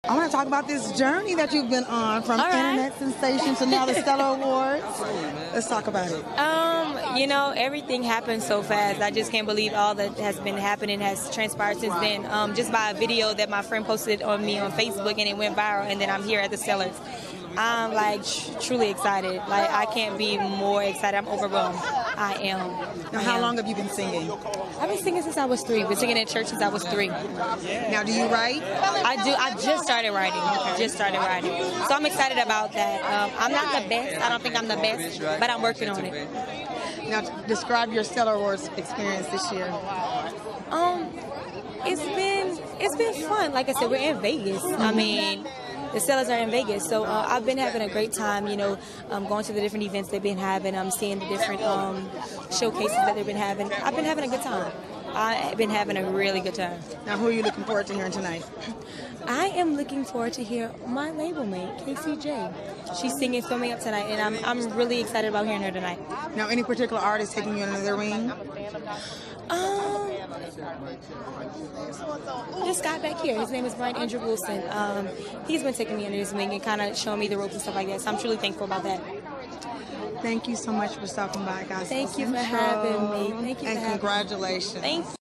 I want to talk about this journey that you've been on from internet sensation to now the Stellar Awards. Let's talk about it. You know, everything happened so fast. I just can't believe all that has been happening has transpired since then. Just by a video that my friend posted on me on Facebook and it went viral, and then I'm here at the Stellars. I'm like truly excited. Like I can't be more excited. I'm overwhelmed. I am. Now, how long have you been singing? I've been singing since I was 3. Been singing at church since I was 3. Now, do you write? I do. I just started writing. So I'm excited about that. I'm not the best. I don't think I'm the best, but I'm working on it. Now, describe your Stellar Awards experience this year. It's been fun. Like I said, we're in Vegas. I mean, the Stellars are in Vegas, so I've been having a great time, you know, going to the different events they've been having, seeing the different showcases that they've been having. I've been having a good time. I've been having a really good time. Now, who are you looking forward to hearing tonight? I am looking forward to hear my label mate, KCJ. She's singing Fill Me Up tonight, and I'm really excited about hearing her tonight. Now, any particular artist taking you under their wing? This guy back here, his name is Brian Andrew Wilson. He's been taking me under his wing and kind of showing me the ropes and stuff like that, so I'm truly thankful about that. Thank you so much for stopping by, guys. Thank you for having me. Thank you for having me. And congratulations. Thank you.